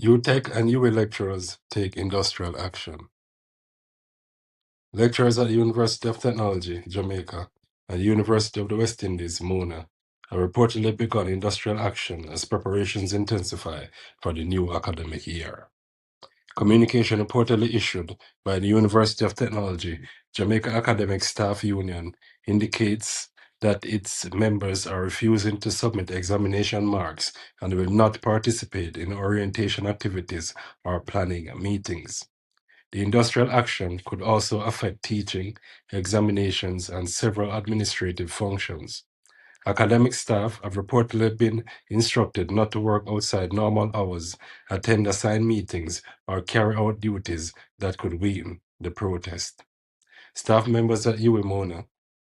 UTech and UA lecturers take industrial action. Lecturers at the University of Technology, Jamaica, and the University of the West Indies, Mona, have reportedly begun industrial action as preparations intensify for the new academic year. Communication reportedly issued by the University of Technology, Jamaica Academic Staff Union, indicates that its members are refusing to submit examination marks and will not participate in orientation activities or planning meetings. The industrial action could also affect teaching, examinations, and several administrative functions. Academic staff have reportedly been instructed not to work outside normal hours, attend assigned meetings, or carry out duties that could weaken the protest. Staff members at UMONA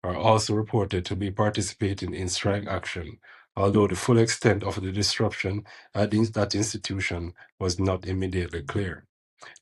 are also reported to be participating in strike action, although the full extent of the disruption at that institution was not immediately clear.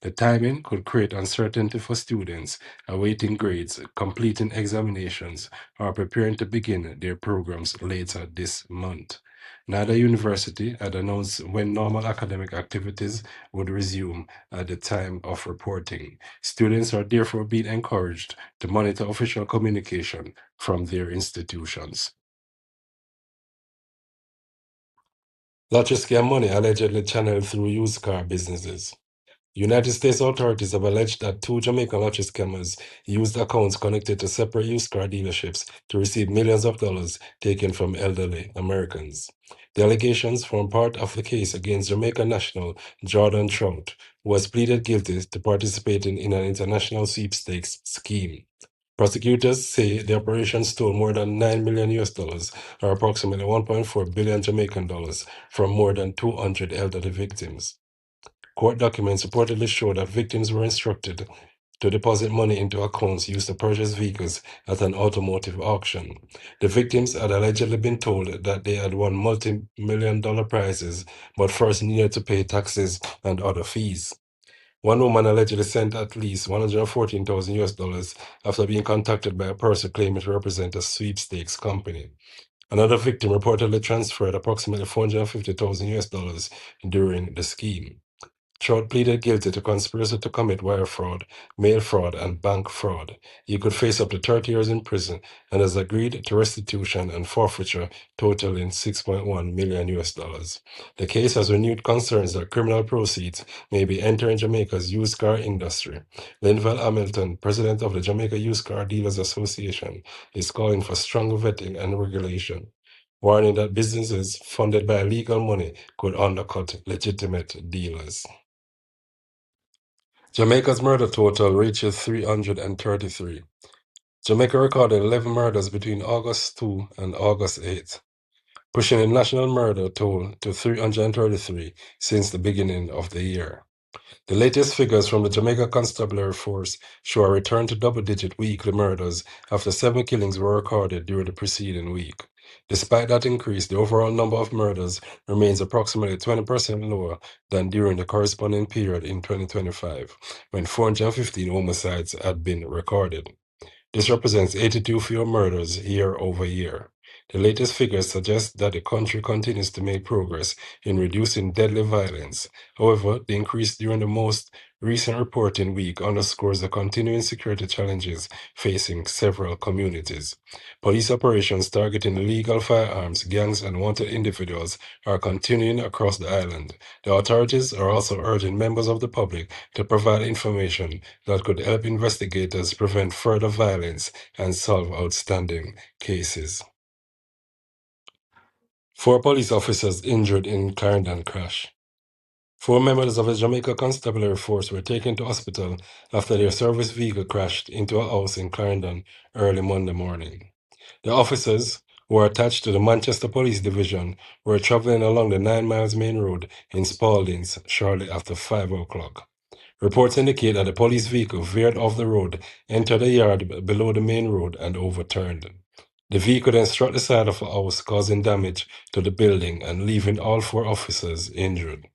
The timing could create uncertainty for students awaiting grades, completing examinations, or preparing to begin their programs later this month. Neither university had announced when normal academic activities would resume at the time of reporting. Students are therefore being encouraged to monitor official communication from their institutions. Lottery scam money allegedly channeled through used car businesses. United States authorities have alleged that two Jamaican lottery scammers used accounts connected to separate used car dealerships to receive millions of dollars taken from elderly Americans. The allegations form part of the case against Jamaica national Jordan Trout, who has pleaded guilty to participating in an international sweepstakes scheme. Prosecutors say the operation stole more than $9 million US, or approximately 1.4 billion Jamaican dollars, from more than 200 elderly victims. Court documents reportedly show that victims were instructed to deposit money into accounts used to purchase vehicles at an automotive auction. The victims had allegedly been told that they had won multi-million-dollar prizes, but first needed to pay taxes and other fees. One woman allegedly sent at least 114,000 US after being contacted by a person claiming to represent a sweepstakes company. Another victim reportedly transferred approximately 450,000 US during the scheme. Trout pleaded guilty to conspiracy to commit wire fraud, mail fraud, and bank fraud. He could face up to 30 years in prison and has agreed to restitution and forfeiture totaling 6.1 million US. The case has renewed concerns that criminal proceeds may be entering Jamaica's used car industry. Linval Hamilton, president of the Jamaica Used Car Dealers Association, is calling for stronger vetting and regulation, warning that businesses funded by illegal money could undercut legitimate dealers. Jamaica's murder total reaches 333. Jamaica recorded 11 murders between August 2 and August 8, pushing the national murder toll to 333 since the beginning of the year. The latest figures from the Jamaica Constabulary Force show a return to double-digit weekly murders after 7 killings were recorded during the preceding week. Despite that increase, the overall number of murders remains approximately 20% lower than during the corresponding period in 2025, when 415 homicides had been recorded. This represents 82 fewer murders year over year. The latest figures suggest that the country continues to make progress in reducing deadly violence. However, the increase during the most recent reporting week underscores the continuing security challenges facing several communities. Police operations targeting illegal firearms, gangs, and wanted individuals are continuing across the island. The authorities are also urging members of the public to provide information that could help investigators prevent further violence and solve outstanding cases. 4 police officers injured in Clarendon crash. 4 members of the Jamaica Constabulary Force were taken to hospital after their service vehicle crashed into a house in Clarendon early Monday morning. The officers, who were attached to the Manchester Police Division, were traveling along the 9 Miles Main Road in Spaldings shortly after 5 o'clock. Reports indicate that the police vehicle veered off the road, entered a yard below the main road, and overturned. The vehicle then struck the side of a house, causing damage to the building and leaving all 4 officers injured.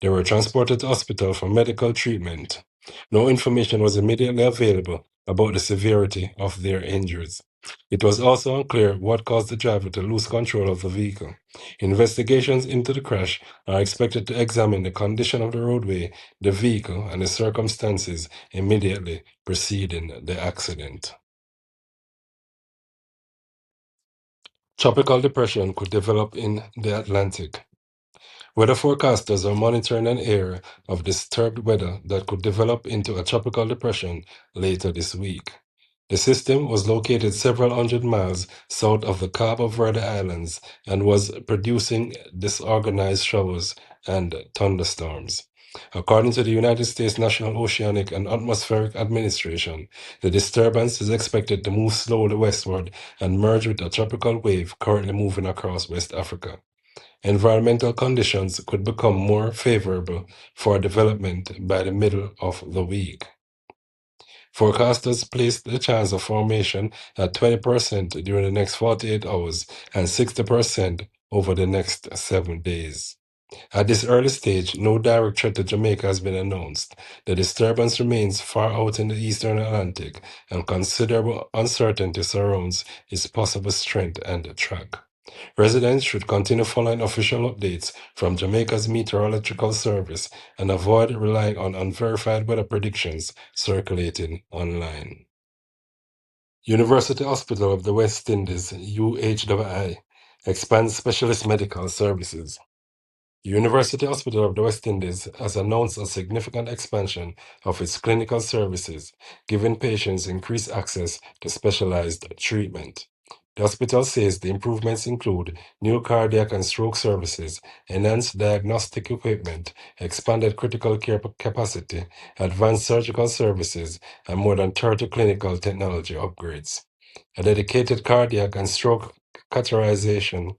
They were transported to hospital for medical treatment. No information was immediately available about the severity of their injuries. It was also unclear what caused the driver to lose control of the vehicle. Investigations into the crash are expected to examine the condition of the roadway, the vehicle, and the circumstances immediately preceding the accident. Tropical depression could develop in the Atlantic. Weather forecasters are monitoring an area of disturbed weather that could develop into a tropical depression later this week. The system was located several hundred miles south of the Cabo Verde Islands and was producing disorganized showers and thunderstorms. According to the United States National Oceanic and Atmospheric Administration, the disturbance is expected to move slowly westward and merge with a tropical wave currently moving across West Africa. Environmental conditions could become more favorable for development by the middle of the week. Forecasters place the chance of formation at 20% during the next 48 hours and 60% over the next 7 days. At this early stage, no direct threat to Jamaica has been announced. The disturbance remains far out in the eastern Atlantic, and considerable uncertainty surrounds its possible strength and track. Residents should continue following official updates from Jamaica's Meteorological Service and avoid relying on unverified weather predictions circulating online. University Hospital of the West Indies, UHWI, expands specialist medical services. University Hospital of the West Indies has announced a significant expansion of its clinical services, giving patients increased access to specialized treatment. The hospital says the improvements include new cardiac and stroke services, enhanced diagnostic equipment, expanded critical care capacity, advanced surgical services, and more than 30 clinical technology upgrades. A dedicated cardiac and stroke catheterization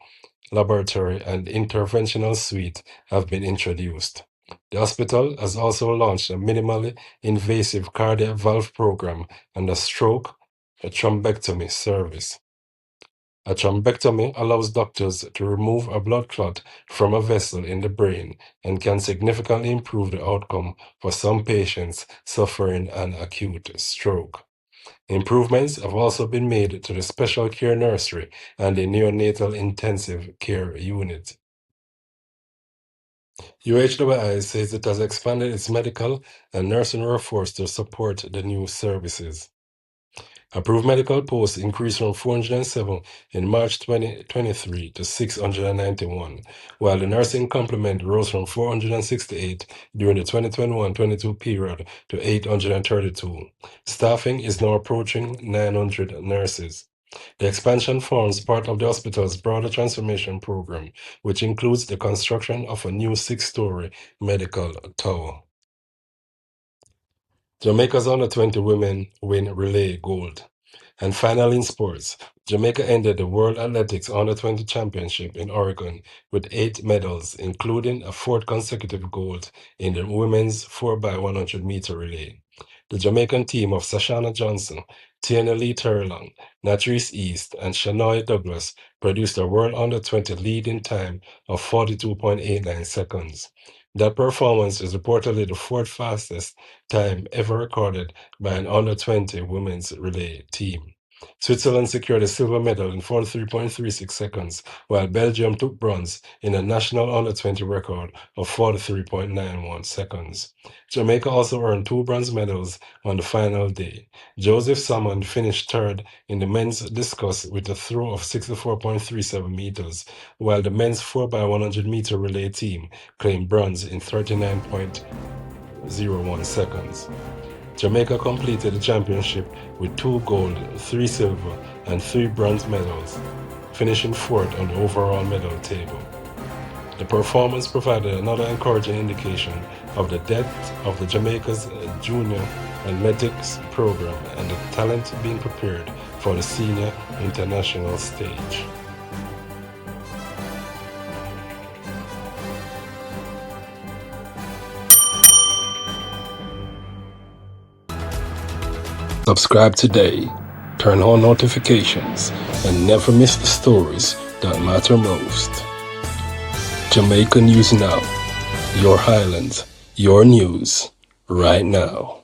laboratory and interventional suite have been introduced. The hospital has also launched a minimally invasive cardiac valve program and a thrombectomy service. A thrombectomy allows doctors to remove a blood clot from a vessel in the brain and can significantly improve the outcome for some patients suffering an acute stroke. Improvements have also been made to the special care nursery and the neonatal intensive care unit. UHWI says it has expanded its medical and nursing workforce to support the new services. Approved medical posts increased from 407 in March 2023 to 691, while the nursing complement rose from 468 during the 2021-22 period to 832. Staffing is now approaching 900 nurses. The expansion forms part of the hospital's broader transformation program, which includes the construction of a new 6-story medical tower. Jamaica's under-20 women win relay gold. And finally, in sports, Jamaica ended the World Athletics Under-20 Championship in Oregon with 8 medals, including a 4th consecutive gold in the women's 4x100-meter relay. The Jamaican team of Sashana Johnson, Tiana Lee Turlong, Natrice East, and Shanoy Douglas produced a World Under-20 lead in time of 42.89 seconds. That performance is reportedly the 4th fastest time ever recorded by an under-20 women's relay team. Switzerland secured a silver medal in 43.36 seconds, while Belgium took bronze in a national under-20 record of 43.91 seconds. Jamaica also earned 2 bronze medals on the final day. Joseph Salmon finished 3rd in the men's discus with a throw of 64.37 meters, while the men's 4x100-meter relay team claimed bronze in 39.01 seconds. Jamaica completed the championship with 2 gold, 3 silver, and 3 bronze medals, finishing 4th on the overall medal table. The performance provided another encouraging indication of the depth of the Jamaica's junior athletics program and the talent being prepared for the senior international stage. Subscribe today, turn on notifications, and never miss the stories that matter most. Jamaica News Now, your Highlands, your news, right now.